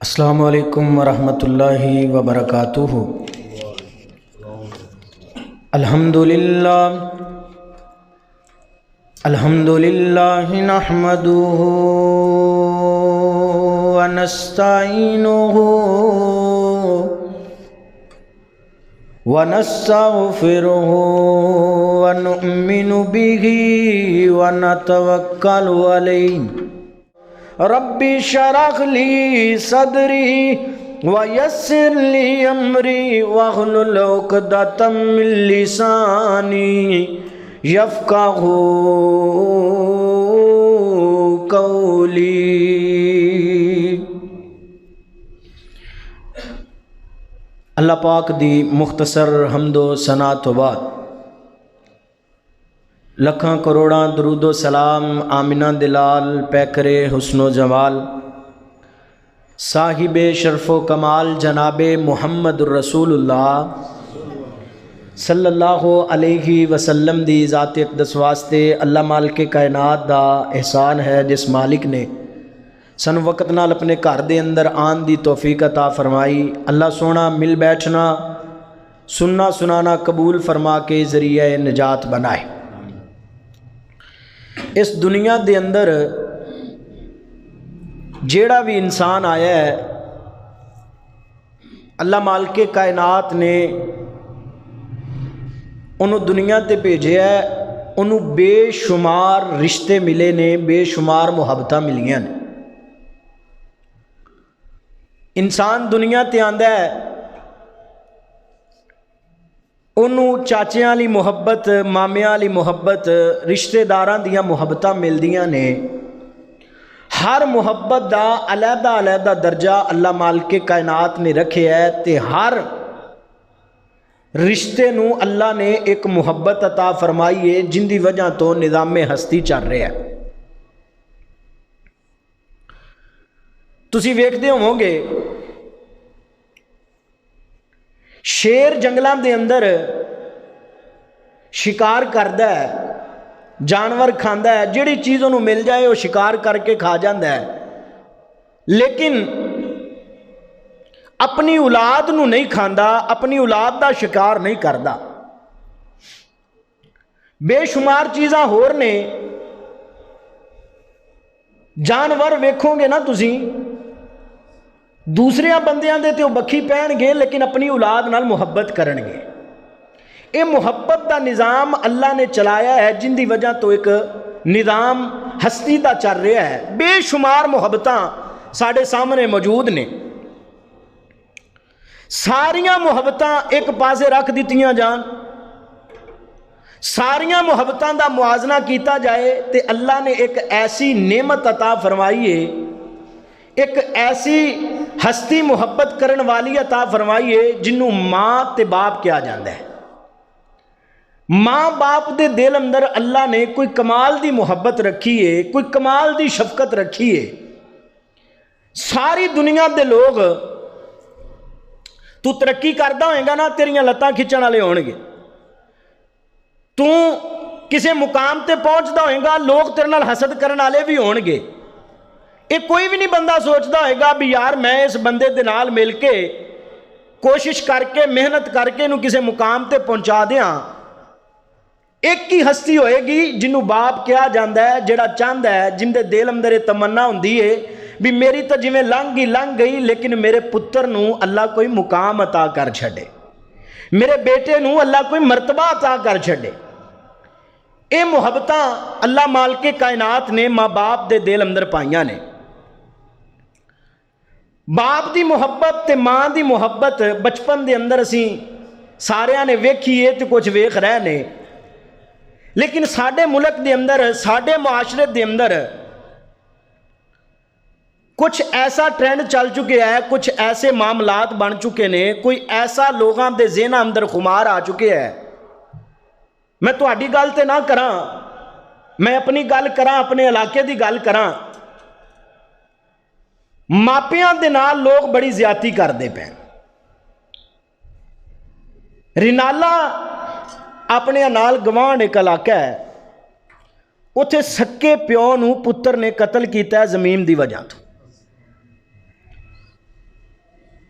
السلام علیکم ورحمۃ اللہ وبرکاتہ۔ الحمدللہ نحمدہ ونستعینہ ونستغفرہ ونؤمن بہ ونتوکل علیہ۔ رب اشرح لی صدری ویسر لی امری واحلل عقدۃ من لسانی یفقہوا قولی۔ اللہ پاک دی مختصر حمد و ثنا تو بعد لکھاں کروڑاں درود و سلام آمنہ دلال پیکرے حسن و جمال صاحب شرف و کمال جناب محمد الرسول اللہ صلی اللہ علیہ وسلم دی ذات اقدس واسطے اللہ مالک کائنات دا احسان ہے جس مالک نے سن وقت نال اپنے گھر دے اندر آن دی توفیق عطا فرمائی۔ اللہ سونا مل بیٹھنا سننا سنانا قبول فرما کے ذریعہ نجات بنائے۔ اس دنیا دے اندر جیڑا بھی انسان آیا ہے اللہ مالک کائنات نے انہوں دنیا تے بھیجے ہے، انہوں بے شمار رشتے ملے نے، بے شمار محبتاں ملیاں نے۔ انسان دنیا تے آندا ہے انہوں چاچیاں والی محبت، مامیاں والی محبت، رشتہ داراں دیاں محبتاں ملدیاں نے۔ ہر محبت دا علیحدہ علیحدہ درجہ اللہ مالک کائنات نے رکھے ہے تے ہر رشتے نو اللہ نے ایک محبت عطا فرمائی ہے جن دی وجہ تو نظام ہستی چل رہا ہے۔ تسی ویکھدے ہووگے شیر جنگلاں دے اندر شکار کردا ہے، جانور کھاندا ہے، جڑی چیز انہوں مل جائے وہ شکار کر کے کھا جاندا ہے، لیکن اپنی اولاد نو نہیں کھاندا، اپنی اولاد دا شکار نہیں کردا۔ بے شمار چیزاں ہور نے، جانور ویکھو گے نا تسی دوسرے بندیاں دے تے وہ بکھی پہن گے لیکن اپنی اولاد نال محبت کرن گے۔ اے محبت دا نظام اللہ نے چلایا ہے جن دی وجہ تو ایک نظام ہستی دا چل رہا ہے۔ بے شمار محبتاں ساڑھے سامنے موجود نے، ساریاں محبتاں ایک پاسے رکھ دیتیاں جان، ساریاں محبتاں دا موازنہ کیتا جائے تے اللہ نے ایک ایسی نعمت عطا فرمائی ہے، ایک ایسی ہستی محبت کرن والی عطا فرمائی ہے جنہوں ماں تے باپ کیا جاندہ ہے۔ ماں باپ دے دل اندر اللہ نے کوئی کمال دی محبت رکھی ہے، کوئی کمال دی شفقت رکھی ہے۔ ساری دنیا دے لوگ تو ترقی کردہ ہوئے گا نا تیریاں لتاں کھچن والے ہون گے، تو کسے مقام تے پہنچدا ہوئے گا لوگ تیرے نال حسد کرن والے بھی ہون گے۔ ایک کوئی بھی نہیں بندہ سوچتا ہوئے گا بھی یار میں اس بندے دے نال مل کے کوشش کر کے محنت کر کے انہوں کسے مقام تے پہنچا دیاں۔ ایک ہی ہستی ہوئے گی جنہوں باپ کیا جاندہ ہے، جڑا چاندہ ہے، جن دے دل اندر تمنا ہوندی ہے بھی میری تو جویں لنگ گئی لیکن میرے پتر نوں اللہ کوئی مقام عطا کر چھڑے، میرے بیٹے نوں اللہ کوئی مرتبہ عطا کر چھڑے۔ اے محبتاں اللہ مالک کائنات نے ماں باپ دے دل اندر پائیاں نے۔ باپ دی محبت تے ماں دی محبت بچپن دے اندر اسی ساریاں نے ویکھی ہے تے کچھ ویکھ رہے نے، لیکن ساڈے ملک دے اندر، ساڈے معاشرے دے اندر کچھ ایسا ٹرینڈ چل چکے ہے، کچھ ایسے معاملات بن چکے نے، کوئی ایسا لوگاں دے ذہن اندر خمار آ چکے ہے۔ میں تہاڈی گل تے نہ کراں، میں اپنی گل کراں، اپنے علاقے دی گل کراں۔ ماپیاں دے نال لوگ بڑی زیادتی کردے پے۔ رینالا اپنے نال گوان ایک علاقہ ہے، اتھے سکے پیو نو پتر نے قتل کیتا ہے زمین دی وجہ تو۔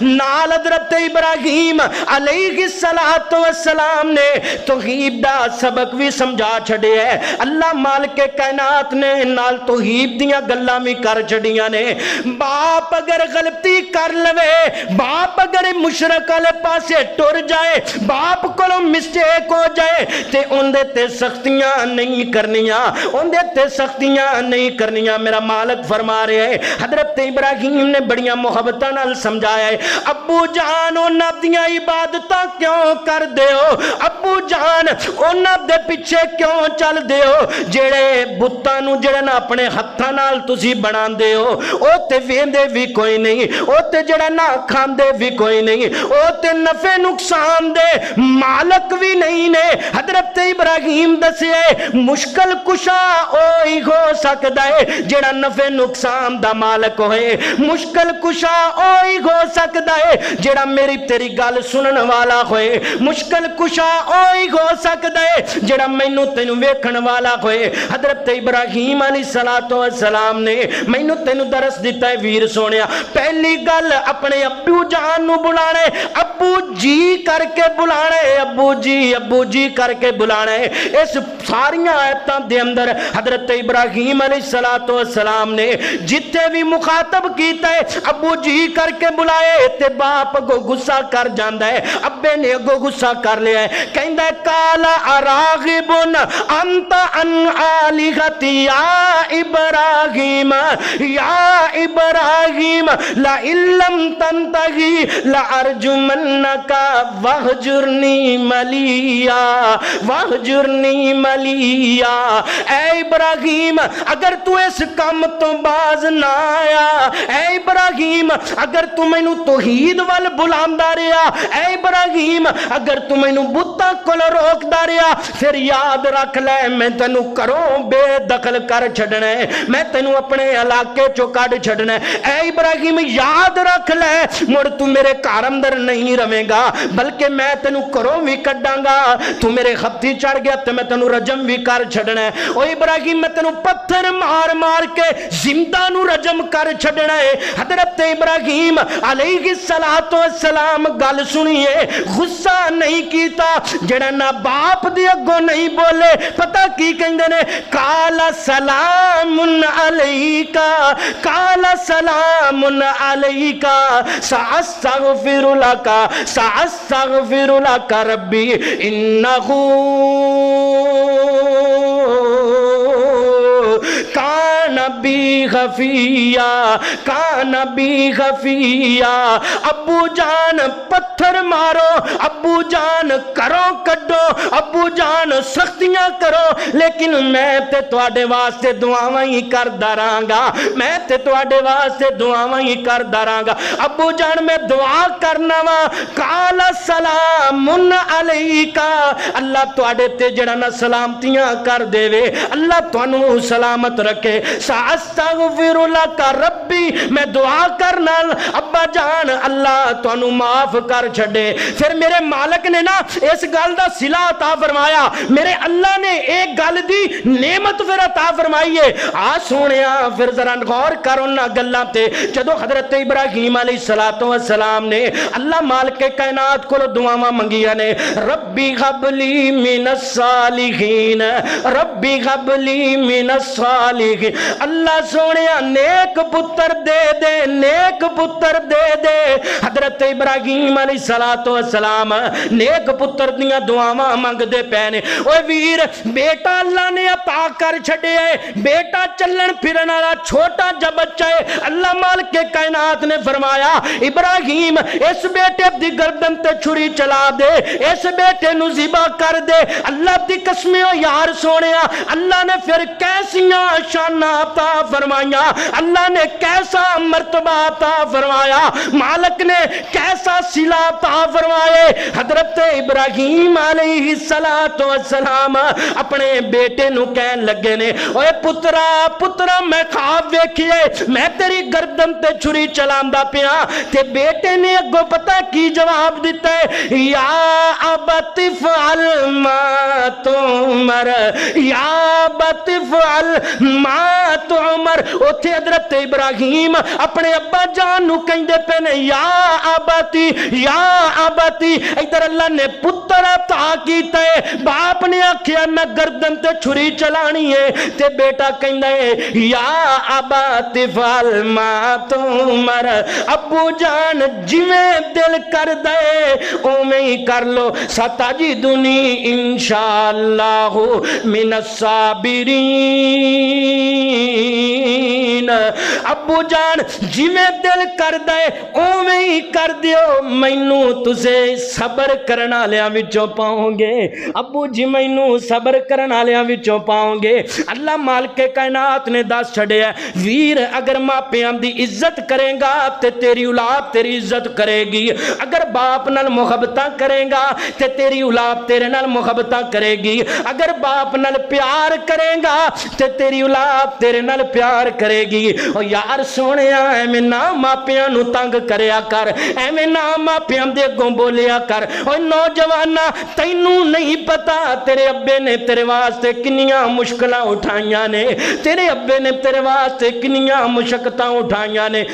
نال حضرت ابراہیم علیہ السلام نے توحید دا سبق بھی سمجھا چھڑے ہے۔ اللہ مالک کائنات نے نال توحید دیاں گلاں بھی کر چھڑیاں نے۔ باپ اگر غلطی کر لوے، باپ اگر مشرک والے پاسے ٹر جائے، باپ کو مسٹیک ہو جائے تے اندے تے سختیاں نہیں کرنیاں، اندے تے سختیاں نہیں کرنیاں۔ میرا مالک فرما رہے ہیں حضرت ابراہیم نے بڑیاں محبتاں نال سمجھایا ہے، ابو جان انہاں دیاں عبادتاں کیوں کر دیو، ابو جان انہاں دے پیچھے کیوں چل دیو جڑے بتاں نوں جڑے نا اپنے ہتھاں نال تسی بناندے ہو، او تے ویندے بھی کوئی نہیں، او تے جڑا نا کھاندے بھی کوئی نہیں، او تے نفع نقصان دے مالک بھی نہیں نے۔ حضرت ابراہیم دسے مشکل کشا اوہی ہو سکدا ہے جڑا نفع نقصان دا مالک ہوئے، مشکل کشا اوہی ہو سکدا ہے جڑا میری تیری گل سنن والا ہوئے، مشکل کشا اوہی ہو سکدا ہے جڑا مینوں تینوں ویکھن والا ہوئے۔ حضرت ابراہیم علیہ السلام نے مینوں تینوں درس دیتا ہے ویر سونیا، پہلی گل اپنے ابو جان نو بلانے، ابو جی کر کے بلانے، ابو جی کر کے بلانے۔ اس ساریاں آیتاں دے اندر حضرت ابراہیم علیہ السلام نے جتنے بھی مخاطب کیتا ہے ابو جی کر کے بلائے تے باپ کو غصہ کر جاندا ہے، ابے نے اگو غصہ کر لیا ہے، کہندا ہے کالا اراغبن انت ان آلہتی یا ابراہیم لئن لم تنتہی لارجمنک واہجرنی ملیا۔ اے ابراہیم اگر تو اس کام تو باز نہ آیا، اے ابراہیم اگر تو مینوں توحید وال بلاندا رہیا، اے ابراہیم اگر تو مینوں بتاں کول روکدا رہیا، پھر یاد رکھ لے میں تینوں کروں بے دخل کر چھڈنا ہے، میں تینوں اپنے علاقے چوں کڈ چھڈنا ہے۔ اے ابراہیم یاد رکھ لے مڑ تو میرے گھر اندر نہیں رہے گا بلکہ میں تینوں کروں بھی کڈاں گا، تو میرے خطی چڑھ گیا تو میں تینوں رجم بھی کر چھڈنا ہے۔ او ابراہیم میں تینوں پتھر مار مار کے زندہ نو رجم کر چھڈنا ہے۔ حضرت ابراہیم علیہ السلام گل سنیے، غصہ نہیں کیتا، جڑا نہ باپ دی اگوں نہیں بولے، پتہ کی کہندے نے قال سلام علیکا، قال سلام علیکا سأستغفر لک ربی انہ کان بی غفیا۔ ابو جان پتھر مارو، ابو جان کرو کڈو، ابو جان سختیاں کرو، لیکن میں تے تواڈے واسطے دعاواں ہی کردا رہاں گا، میں تے تواڈے واسطے دعاواں ہی کردا رہاں گا۔ ابو جان میں دعا کرنا وا، قال سلام علیکا، اللہ تواڈے تے جڑا نا سلامتیاں کر دے وے، اللہ تانوں سلامت رکھے۔ سأستغفر لک ربی، میں دعا کرنا ابا جان اللہ تانوں معاف کر چھڈے۔ پھر میرے مالک نے نا اس گل دا صلہ عطا فرمایا، میرے اللہ نے ایک گل دی نعمت پھر عطا فرمائی ہے۔ آ سونیا پھر ذرا غور کر انہاں گلاں تے، جدو حضرت ابراہیم علیہ السلام نے اللہ مالک کائنات کو دعاواں منگیاں نے، ربی ہب لی من الصالحین، ربی ہب لی من الصالحین، اللہ سونیا نیک پتر دے دے، نیک پتر دے دے۔ حضرت ابراہیم علیہ السلام نیک پتر دیاں دعاواں منگ دے پینے۔ اوے ویر بیٹا اللہ نے عطا کر چھڑے ہے، بیٹا چلن پھرن والا چھوٹا جا بچہ ہے، اللہ مالک کے کائنات نے فرمایا ابراہیم اس بیٹے دی گردن تے چھری چلا دے، اس بیٹے نو ذبح کر دے۔ اللہ دی قسمیوں یار سونیا، اللہ نے پھر کیسیاں شاناں عطا فرمایا، اللہ نے کیسا مرتبہ عطا فرمایا، مالک نے کیسا صلہ عطا فرمائے۔ حضرت ابراہیم علیہ السلام اپنے بیٹے نو کہن لگے نے، اوے پترا پترا میں خواب ویکھیے میں تیری گردن تے چھری چلاندا پیا، تے بیٹے نے اگوں پتہ کی جواب دیتا ہے، یا ابت فعل ما تؤمر، یا ابت فعل ما حضرت عمر اوتھے حضرت ابراہیم اپنے ابا جان نو کہندے پے نے یا آباتی یا آباتی، ادھر اللہ نے پتر عطا کیتا ہے، باپ نے آکھیا میں گردن تے چھری چلانی ہے تے بیٹا کہندا ہے یا آباتی فعل ما تؤمر، ابو جان جویں دل کر دے اوویں ہی کر لو، ستجدنی انشاءاللہ من الصابرین۔ ابو جان جویں دل کر دے اوویں ہی کر دیو، مینوں تسے صبر کرن والیاں وچوں پاؤں گے، ابو جی مینوں صبر کرن والیاں وچوں پاؤں گے۔ اللہ مالک کائنات نے دس چھڑیا ویر اگر ماپیاں دی عزت کرے گا تے تیری اولاد تیری عزت کرے گی، اگر باپ نال محبتاں کرے گا تے تیری اولاد تیرے نال محبتاں کرے گی، اگر باپ نال پیار کرے گا تے تیری اولاد تیرے نال پیار کرے گی۔ او یار سونیا ایویں نہ ماپیاں نو تنگ کریا کر، ایویں نہ ماپیاں دے اگوں بولیا کر۔ او نوجوانا تینوں نہیں پتا تیرے ابے نے تیرے واسطے کنیاں مشکلاں اٹھائیاں نے، تیرے ابے نے تیرے واسطے کنیاں مشقتاں اٹھائیاں نے۔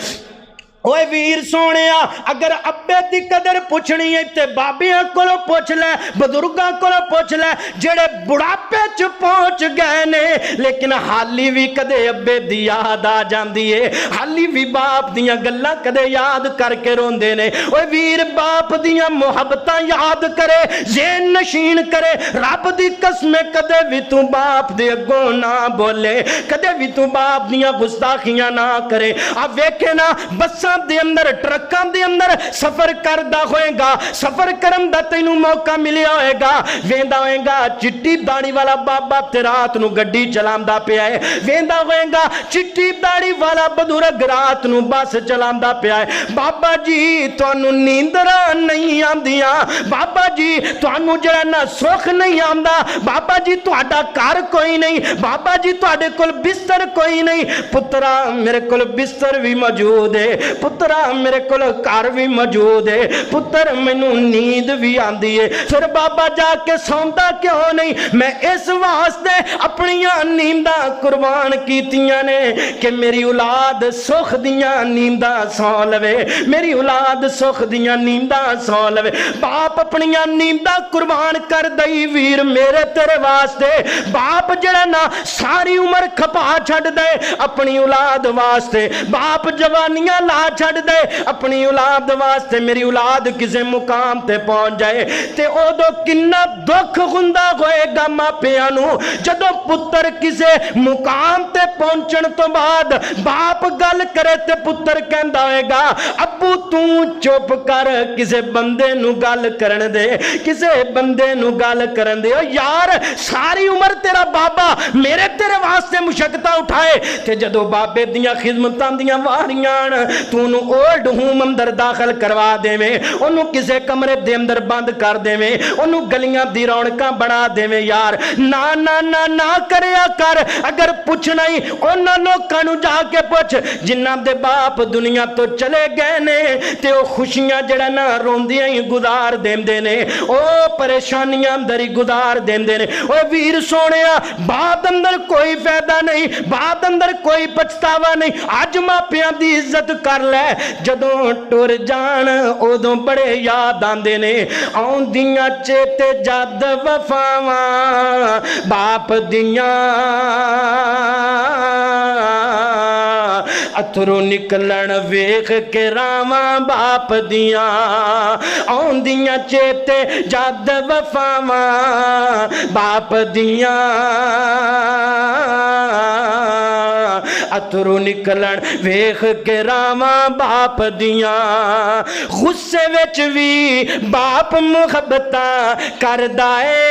اوے ویر سونیا اگر ابے دی قدر پوچھنی ہے تے بابیاں کولوں پوچھ لے، بزرگاں کولوں پوچھ لے جڑے بڑھاپے چ پہنچ گئے نے لیکن حالی بھی کدے ابے دی یاد آ جاندی ہے، حالی بھی باپ دیاں گلاں کدے یاد کر کے روندے نے۔ اوے ویر باپ دیاں محبتاں یاد کرے، ذہن نشین کرے، رب دی قسم کدے بھی تو باپ دے اگوں نہ بولے، کدے بھی تو باپ دیاں گستاخیاں نہ کرے۔ اب ویکھے نا بساں دے اندر ٹرکاں دے اندر سفر کردا ہوئے گا، سفر کرن دا تینوں موقع ملیا ہوئے گا، ویندا ہوئے گا چٹی داڑھی والا بابا تے رات نو گڈی چلاندا پیا ہے، ویندا ہوئے گا چٹی داڑھی والا بزرگ رات نو بس چلاندا پیا ہے۔ بابا جی تانوں نیندراں نہیں آندیاں، بابا جی تانوں جڑا نا سکھ نہیں آندا، بابا جی تہاڈا گھر کوئی نہیں، بابا جی تہاڈے کول بستر کوئی نہیں۔ پترا میرے کول بستر بھی موجود ہے، پترا میرے کول گھر بھی موجود ہے، پتر مینوں نیند بھی آندی ہے، پھر بابا جا کے سوندا کیوں نہیں؟ میں اس واسطے اپنیاں نینداں قربان کیتیاں نے کہ میری اولاد سکھ دیاں نینداں سو لوے، میری اولاد سکھ دیاں نینداں سو لوے۔ باپ اپنیاں نینداں قربان کر دئی ویر میرے تیرے واسطے، باپ جڑا نا ساری عمر کھپا چھڈ دے اپنی اولاد واسطے، باپ جوانیاں لا چھڑ دے اپنی اولاد واسطے، میری اولاد کسے مقام تے پہنچ جائے تے او دو کنہ دکھ ہوندا ہوئے گا ماپیاں نو جدوں پتر کسے مقام تے پہنچن تو بعد باپ گل کرے تے پتر کہندا ہوئے گا ابو تو چپ کر، کسے بندے نو گل کرن دے، کسے بندے نو گل کرن دے۔ او یار ساری عمر تیرا بابا میرے تیرے واسطے مشقتاں اٹھائے تے جدوں بابے دیاں خدمتاں دیاں واریاں تو انہوں اولڈ ہوم اندر داخل کروا دے میں، انہوں کسے کمرے دے اندر بند کر دے میں، انہوں گلیاں دی رونقاں بنا دے میں۔ یار نا نا نا نا کریا کر، اگر پوچھنا ہی انہوں لوکانو جا کے پوچھ جنہ دے باپ دنیا تو چلے گئے نے تے او خوشیاں جڑا نا روندیاں ہی گزار دیندے نے، او پریشانیاں اندر ہی گزار دیندے نے۔ او ویر سونیا بعد اندر کوئی فائدہ نہیں، بعد اندر کوئی پچھتاوا نہیں، آج ماپیاں دی عزت کر لے، جدوں ٹر جان ادوں بڑے یاد آندے نے، آؤندیاں چیتے جد وفاواں باپ دیاں اتھرو نکلن ویکھ کے راواں باپ دیاں، آؤندیاں چیتے جد وفاواں باپ دیاں اتھرو نکلن ویکھ کے راواں باپ دیاں۔ غصے وچ وی باپ محبتاں کردا اے،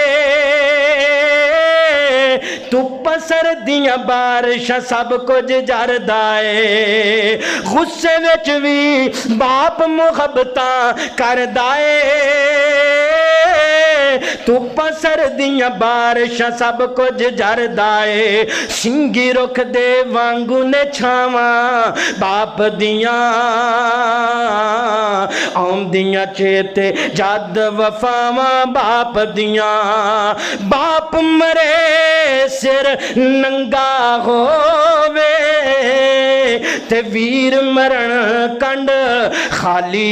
دھپ سردیاں بارشاں سب کچھ جردا اے، غصے وچ وی باپ محبتاں کردا اے، ਧੁੱਪਾਂ ਸਰਦੀਆਂ ਬਾਰਿਸ਼ਾਂ ਸਭ ਕੁਝ ਜਰਦਾ ਏ ਸਿੰਗੀ ਰੁੱਖ ਦੇ ਵਾਂਗੂ ਨੇ ਛਾਵਾਂ ਬਾਪ ਦੀਆਂ ਆਉਂਦੀਆਂ ਚੇਤੇ ਜਦ ਵਫਾਵਾਂ ਬਾਪ ਦੀਆਂ ਬਾਪ ਮਰੇ ਸਿਰ ਨੰਗਾ ਹੋਵੇ ਤੇ ਵੀਰ ਮਰਨ ਕੰਡ ਖਾਲੀ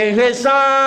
ihsan।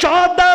14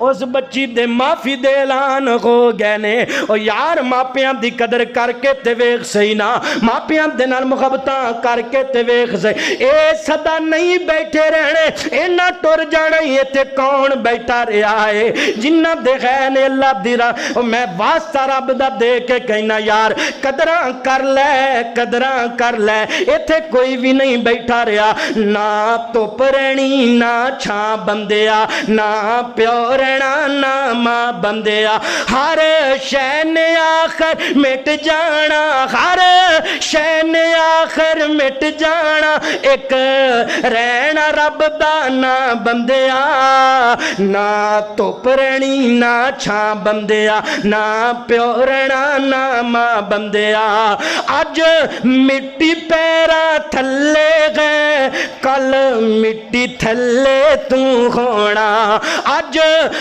اس بچی دے معافی دے اعلان ہو گئے نے او یار ماپیاں دی قدر کر کے تے ویکھ سہی نا ماپیاں دے نال محبتاں کر کے تے ویکھ سہی اے صدا نہیں بیٹھے رہنے اینا ٹر جانا یہ تے کون بیٹھا رہا ہے جنہ دے غیر نے اللہ دی راہ میں واسطہ رب دا دے کے کہنا یار قدراں کر لے ایتھے کوئی بھی نہیں بیٹھا رہا نہ دھوپ رہنی نہ چھاں بندیا نہ پیو رہنا نہ ماں بندیا ہر شے نے آخر مٹ جانا ہر شے نے آخر مٹ جانا ایک رہنا رب دا نہ بندیا نہ دھوپ رہنی نہ چھاں بندیا نہ پیو رہنا نہ ماں بندیا اج مٹی پیرا تھلے گئے کل مٹی تھلے تو ہونا اج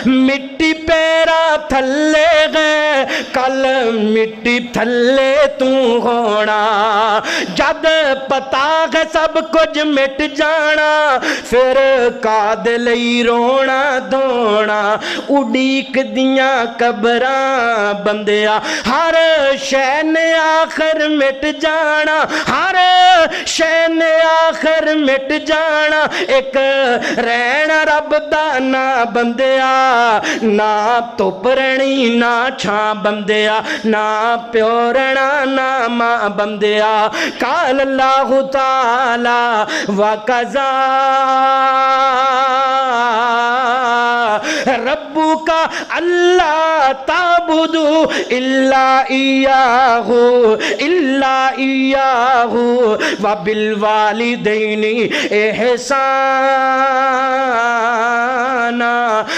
مٹی پیرا تھلے گئے کل مٹی تھلے تو ہونا جد پتا ہے سب کچھ مٹ جانا پھر کادے لئی رونا دھونا اڈیک دیاں قبراں بندیا ہر شے نے آخر مٹ جانا ہر شے نے آخر مٹ جانا ایک رہنا رب دا نہ بندیا نہ دھوپ رہنی نہ چھاں بندیا نہ پیو رہنا نہ ماں بندیا قال اللہ تعالی وَقَضَى رَبُّكَ أَلَّا تَعْبُدُوا إِلَّا إِيَّاهُ وَبِالْوَالِدَيْنِ إِحْسَانًا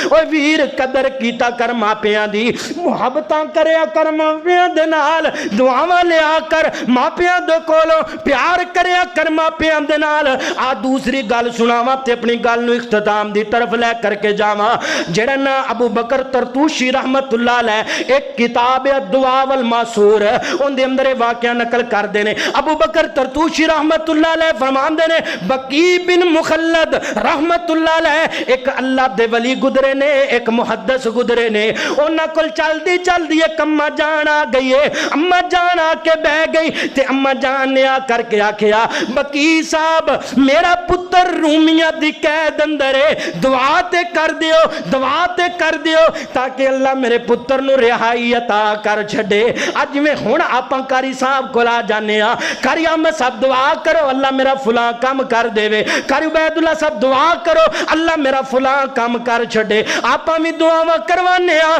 اوہ ویر قدر کیتا کر ماپیاں دی محبتاں کریا کر ماپیاں دے نال دعاواں لیا کر ماپیاں دے کولوں پیار کریا کر ماپیاں دے نال آ دوسری گل سناواں تے اپنی گل نو اختتام دی طرف لے کر کے جاواں جڑا نا ابو بکر ترتوشی رحمت اللہ علیہ ایک کتاب ہے دعا والماسور ان دے اندر واقعہ نقل کر دینے ابو بکر ترتوشی رحمت اللہ علیہ فرمان دینے بقی بن مخلد رحمت اللہ علیہ ایک اللہ دے ولی گدرے نے ایک محدث گدرے نے انہاں کل چل دی ایک اماں جان آ گئی ہے اماں جان آ کے بہ گئی تے اماں جان نے آ کر کے آکھیا بقی صاحب میرا پتر رومیہ دی قید اندر ہے دعا تے کر دیو تاکہ اللہ میرے پتر نو رہائی عطا کر چھڑے اج میں ہن آپاں کاری صاحب کو لا جانے ہاں کاری احمد صاحب دعا کرو اللہ میرا فلاں کام کر دے کاری عبید اللہ صاحب دعا کرو اللہ میرا فلاں کام کر چھڑے آپاں بھی دعا کروانے ہاں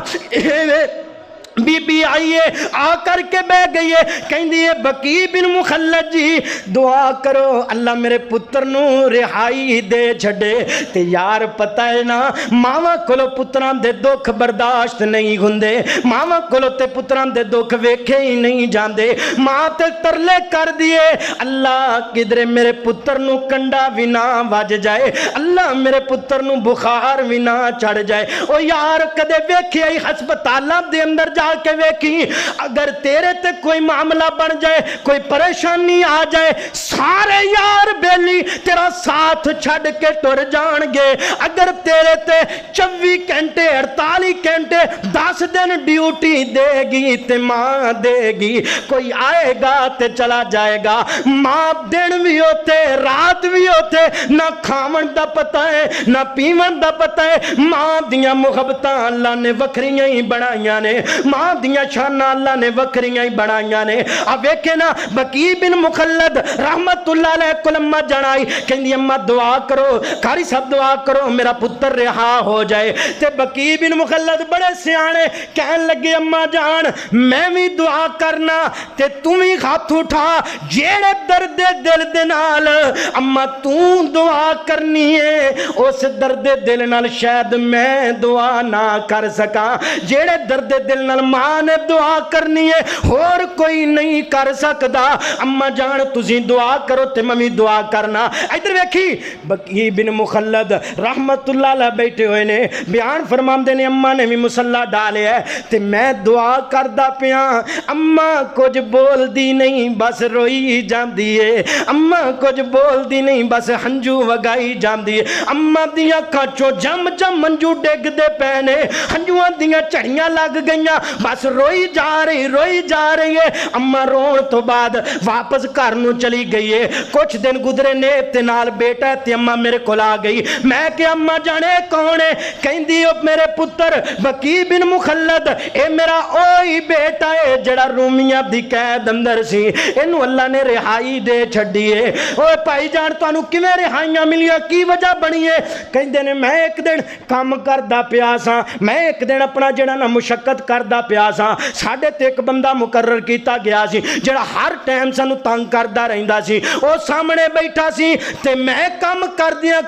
بی بی آئیے آ کر کے بہ گئیے کہیں دیئے بقی بن مخلد جی دعا کرو اللہ میرے پتر نو رہائی دے چھڑے تے یار پتہ ہے نا ماما کلو پتران دے دکھ برداشت نہیں گھندے ماما کلو تے پتران دے دکھ ویکھے ہی نہیں جاندے ماں تے ترلے کر دیئے اللہ کدرے میرے پتر نو کنڈا بھی نہ واج جائے اللہ میرے پتر نو بخار بھی نہ چڑھ جائے او یار کدے ویکھے آئی ہسپتالاں دے اندر جا کے ویکھی اگر تیرے تے کوئی معاملہ بن جائے کوئی پریشانی آ جائے سارے یار بیلی تیرا ساتھ چھڑ کے ٹر جان گے اگر تیرے تے 24 گھنٹے 48 گھنٹے 10 دن ڈیوٹی دے گی تے ماں دے گی کوئی آئے گا تے چلا جائے گا ماں دن بھی ہوتے رات بھی ہوتے نہ کھاون دا پتہ ہے نہ پیون دا پتہ ہے ماں دیاں محبتاں اللہ نے وکھریاں ہی بنائیاں نے ماں دیاں شانہ اللہ نے وکھریاں ہی بنائیاں نے اب ایکے نا بقی بن مخلد رحمت اللہ علیہ کل اممہ جانائی کہندی اممہ دعا کرو کاری صاحب دعا کرو میرا پتر رہا ہو جائے تے بقی بن مخلد بڑے سیانے کہن لگے اممہ جان میں بھی دعا کرنا تے تمہیں ہاتھ اٹھا جیڑے درد دل دنال اممہ تو دعا کرنی ہے اس درد دل نال شاید میں دعا نہ کر سکا جیڑے درد دل نال ماں نے دعا کرنی ہے اور کوئی نہیں کر سکتا اممہ جان تسی دعا کرو تے ممی دعا کرنا. ادھر ویکھی بکی بن مخلد رحمت اللہ علیہ بیٹھے ہوئے نے بیان فرماندے نے اماں نے بھی مصلا ڈالیا ہے تے میں دعا کردا پیا اماں کچھ بول دی نہیں بس روئی جاندی ہے اماں کچھ بول دی نہیں بس ہنجو وگائی جاندی ہے اماں دیاں اکھاں چوں جم جم ہنجو ڈگ دے پے نے ہنجواں دیاں چڑیاں لگ گئیاں بس روئی جا رہی ہے اماں رون تو بعد واپس گھر نو چلی گئی ہے. کچھ دن گزرے نے تے نال بیٹا ہے تے اماں میرے کول آ گئی. میں کہ اماں جانے کون ہے کہندی او میرے پتر بکی بن مخلد اے میرا اوہی بیٹا ہے جڑا رومیاں دی قید اندر سی اینو اللہ نے رہائی دے چھڈی ہے. اوے بھائی جان تانوں کیویں رہائیاں ملیاں کی وجہ بنی ہے کہندے نے میں ایک دن کام کردا پیا سا میں ایک دن اپنا جڑا نا مشقت کردا پیا سا ساڈے تے ایک بندہ مقرر کیتا گیا سی جڑا ہر ٹائم سانو تنگ کردا رہندا سی او سامنے بیٹھا سی تے میں کام کردیاں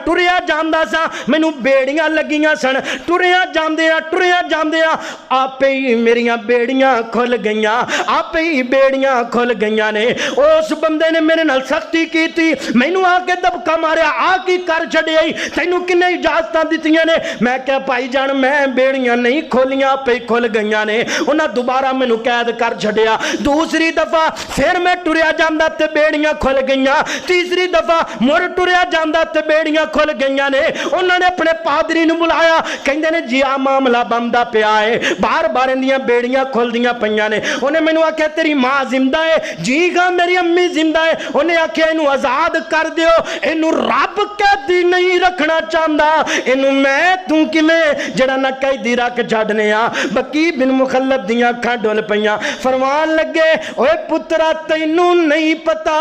ٹریا جاندا سا مینوں بیڑیاں لگیاں سن ٹریا جاندیاں آپے ہی میریاں بیڑیاں کھل گئیاں آپے ہی بیڑیاں کھل گئیاں نے. اس بندے نے میرے نال سختی کیتی مینوں آ کے دبکا ماریا آ کی کر چھڈیا تینوں کنے اجازتاں دتیاں نے میں کہا بھائی جان میں بیڑیاں نہیں کھولیاں آپے ہی کھل گئیاں نے. انہاں دوبارہ مینوں قید کر چھڈیا. دوسری دفعہ پھر میں ٹریا جاندا تے بیڑیاں کھل گئیاں. تیسری دفعہ مڑ ٹریا جاندا تے بیڑیاں کھل گئیاں نے. انہاں نے اپنے پادری نوں بلایا کہندے نے جی آ معاملہ بندا پیا ہے بار بار اندیاں بیڑیاں کھلدیاں پیاں نے. انہیں مینوں آکھیا تیری ماں زندہ ہے جی گا میری امی زندہ ہے. انہیں آکھیا اینو آزاد کر دیو اینو رب قیدی نہیں رکھنا چاہندا اینو میں تو کیویں جڑا نہ قیدی رکھ چھڈنے آ. بکی بن مخلد دیاں اکھاں ڈول پیاں فرمان لگے اوے پترا تینوں نہیں پتا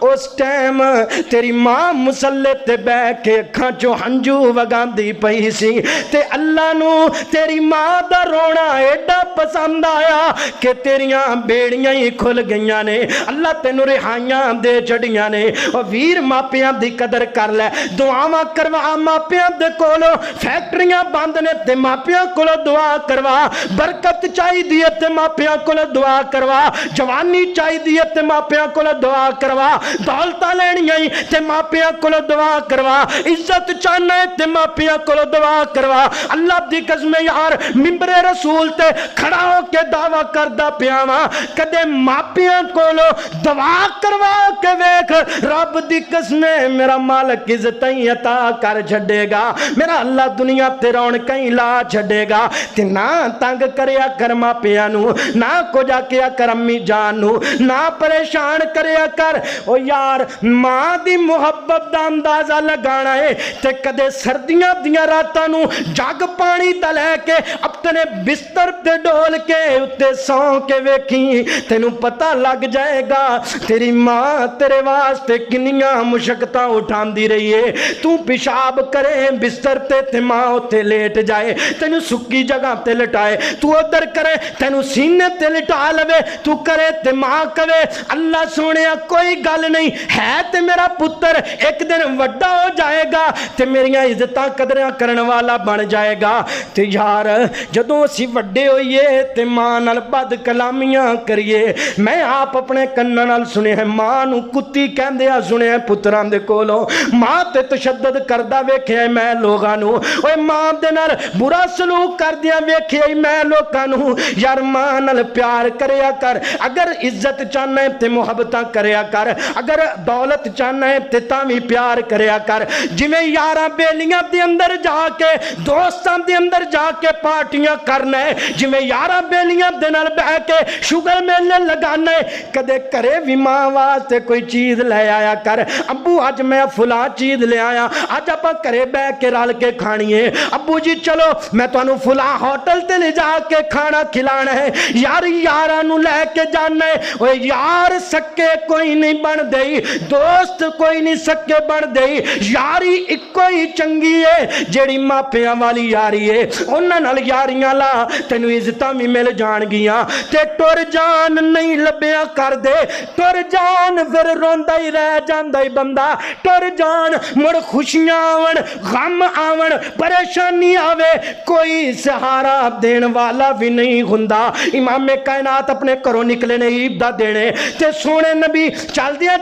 اس ٹائم تیری ماں مصلے تے بیٹھ کے اکھاں چوں ہنجو وگاندی پئی سی تے اللہ نو تیری ماں دا رونا ایڈا پسند آیا کہ تیریاں بیڑیاں ہی کھل گئیاں نے اللہ تینوں رہائیاں دے چھڑیاں نے. او ویر ماپیاں دی قدر کر لے دعاواں کروا ماپیاں دے کولو فیکٹریاں بند نے تے ماپیاں کولو دعا کروا برکت چاہی دیئے تے ماپیاں کولو دعا کروا جوانی چاہی دیئے تے ماپیاں کولو دعا کروا دولتہ لینی آئی تے ماپیاں کولو دعا کروا عزت چاہنا ہے تے ماپیاں کولو دعا کروا. اللہ دی قسم یار ممبر رسول تے کھڑا ہو کے دعویٰ کردہ پیاواں کدے ماپیاں کولو دعا کروا کے ویکھ رب دی قسم میرا مالک عزتیں عطا کر چھڑے گا میرا اللہ دنیا تے رونقیں لا چھڑے گا. تے نہ تنگ کریا کر ماپیاں نو نہ کو جا کیا کر امی جان نو نہ پریشان کریا کر. او یار ماں دی محبت دا اندازہ لگانا ہے تے کدے سردیاں دیاں راتاں نو جگ پانی دا لے کے اپنے بستر تے ڈول کے اتے سو کے ویکھی تینوں پتہ لگ جائے گا تیری ماں تیرے واسطے کنیاں مشقتاں اٹھاندی رہی ہے. تو پیشاب کرے بستر تے ماں تے لیٹ جائے تینوں سکی جگہ تے لٹائے تو ادھر کرے تینوں سینے تے لٹا لوے تو کرے تے ماں کہے اللہ سونیا کوئی گل نہیں ہے تے میرا پتر ایک دن وڈا ہو جائے گا تے میریاں عزتاں قدریاں کرن والا بن جائے گا. تے یار جدوں اسی وڈے ہوئیے تے ماں نال بد کلامیاں کریے میں آپ اپنے کناں نال سنے ہیں ماں نو کتی کہندے آ سنے ہیں پتراں دے کولوں ماں تے تشدد کردہ ویکھیا میں لوگاں نو اوے ماں دے نال برا سلوک کردیاں ویکھیا میں لوگاں نو. یار ماں نال پیار کریا کر اگر عزت چاہنا ہے تے محبتاں کریا کر اگر دولت چاہنا ہے تے تاں وی پیار کریا کر. جویں یاراں بیلیاں دے اندر جا کے دوستاں دے اندر جا کے پارٹیاں کرنا ہے جویں یاراں بیلیاں دے نال بیٹھ کے شوگر میلے لگانا ہے کدے کرے وی ماں واسطے کوئی چیز لے آیا کر ابو اج میں فلاں چیز لے آیا اج آپاں کرے بیٹھ کے رل کے کھانی ہے ابو جی چلو میں تانوں فلاں ہوٹل تے لے جا کے کھانا کھلانا ہے. یار یاراں نو لے کے جانا ہے اوے یار سکے کوئی نہیں بن دئی دوست کوئی نہیں سکے بن دئی یاری اکو ہی چنگی ہے جیڑی ماپیاں والی یاری ہے انہاں نال یاریاں لا تینوں عزتاں بھی مل جان گیاں تے ٹر جان نہیں لبیا کر دے ٹر جان پھر روندا ہی رہ جاندا ہی بندہ ٹر جان مڑ خوشیاں آون غم آون پریشانی آوے کوئی سہارا دین والا بھی نہیں ہوندا. امام کائنات اپنے گھروں نکلے نے عید دا دینے تے سونے نبی چل دیا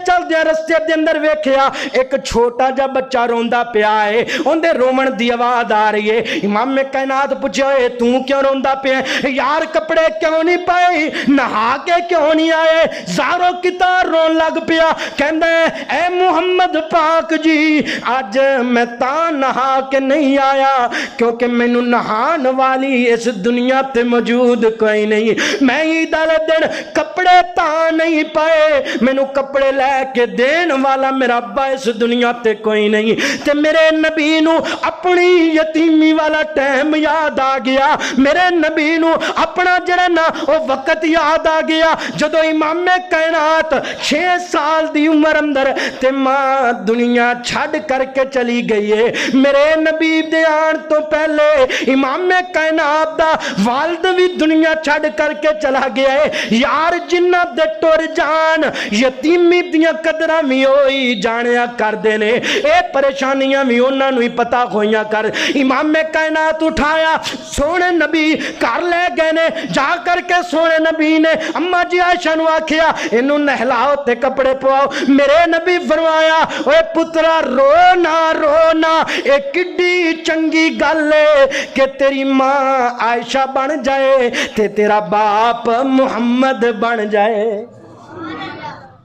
رستے دے اندر ویکھیا ایک چھوٹا جا بچہ روندا پیا ہے، اندے رومن دی آواز آ رہی ہے۔ امام کائنات پوچھے اے تو کیوں روندا پیا ہے؟ یار کپڑے کیوں نہیں پائے، نہا کے کیوں نہیں آئے؟ زارو کتار رون لگ پیا، کہندا ہے اے محمد پاک جی اج میں تا نہا کے نہیں آیا کیونکہ مینوں نہان والی اس دنیا تے موجود کوئی نہیں، میں عید والے دن کپڑے تا نہیں پائے، مینوں کپڑے لے کے دین والا میرا ابا اس دنیا تے کوئی نہیں۔ تے میرے نبی نو اپنی یتیمی والا ٹائم یاد آ گیا، میرے نبی نو اپنا جڑا نا وہ وقت یاد آ گیا جدو امام کائنات 6 سال دی عمر اندر تے ماں دنیا چھڑ کر کے چلی گئی ہے۔ میرے نبی دے آن تو پہلے امام کائنات دا والد بھی دنیا چھڑ کر کے چلا گیا ہے۔ یار جنہ دے ٹور جان یتیمی دیاں قدراں بھی ہوئی جانیا کر دینے، اے پریشانیاں بھی انہاں نوں ہی پتہ ہویاں کر۔ امام کائنات اٹھایا سونے نبی کر لے گئے نے، جا کر کے سونے نبی نے اماں جی عائشہ نو آکھیا انہوں نہلاؤ تے کپڑے پواؤ۔ میرے نبی فرمایا اے پترا رونا رونا، اے کڈی چنگی گل ہے کہ تیری ماں عائشہ بن جائے تے تیرا باپ محمد بن جائے۔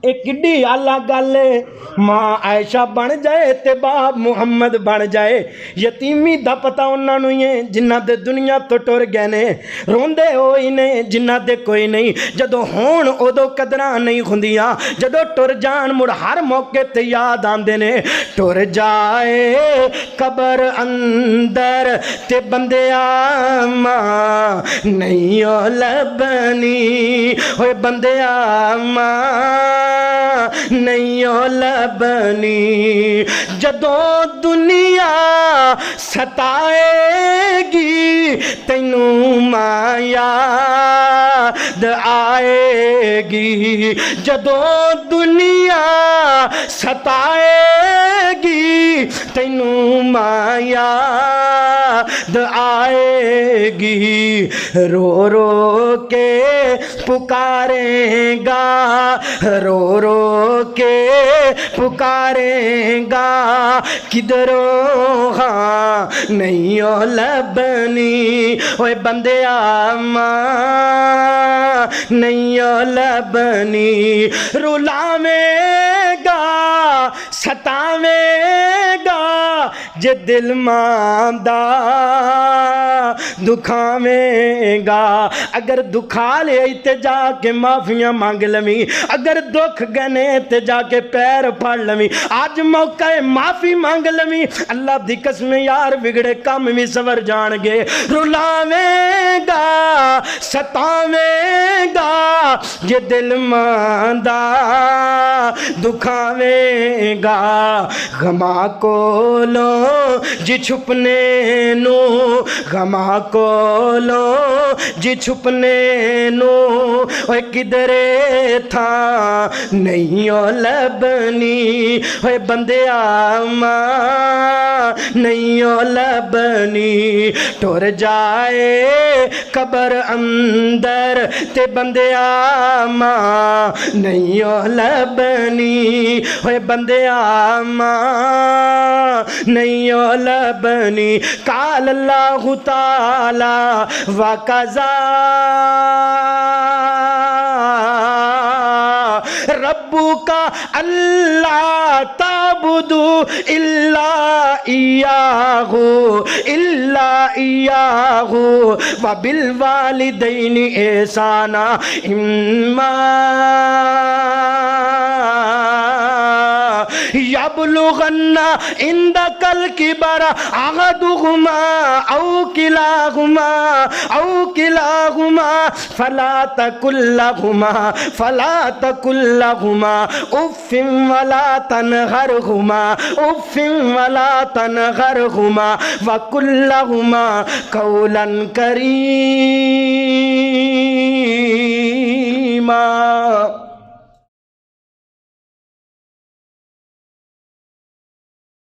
ایک کڈی آلہ گل ہے، ماں عائشہ بن جائے تے باپ محمد بن جائے۔ یتیمی دا پتہ انہاں نوں ہی ہے جنہ دے دنیا تو ٹر گئے نے، روندے ہوئی نے جنہ دے کوئی نہیں، جدو ہون ادو قدراں نہیں ہوندیاں، جدو ٹر جان مڑ ہر موقع تے یاد آندے نے۔ ٹر جائے قبر اندر تے بندیا ماں نہیں لبنی، ہوئے بندیا ماں نہیں لبنی، جدو دنیا ستائے گی تینوں ماں یاد آئے گی، جدو دنیا ستائے گی تینوں ماں یاد آئے گی، رو رو کے پکاریں گا، رو رو کے پکاریں گا، کدھروں ہاں نہیں لبنی، اوے بندیا ماں نہیں لبنی، رلاویں گا ستاویں گا جے دل ماندہ دکھاویں گا، اگر دکھا لے تے جا کے معافیاں مانگ لویں، اگر دکھ گنے تے جا کے پیر پھڑ لویں، آج موقع ہے معافی مانگ لویں، اللہ دی قسم یار بگڑے کام بھی سور جان گے۔ رلاویں گا ستاویں گا یہ دل ماندہ دکھاویں گا، غما کولو جی چھپنے نو، غما کولو جی چھپنے نو، اوے کدرے تھا نہیں لبنی، اوے بندیا ماں نہیں لبنی، ٹر جائے قبر اندر تے بندیا ماں نہیں لبنی، اوے بندیا ماں نہیں لبنی، قال اللہ تعالی وَقَضَى ربک اللہ تعبدوا الا ایاہ وبالوالدین احسانا، اما یبلغن عندک الکبر احدہما او کلاہما فلا تقل لہما اف ولا تنہرہما وقل لہما قولا کریما۔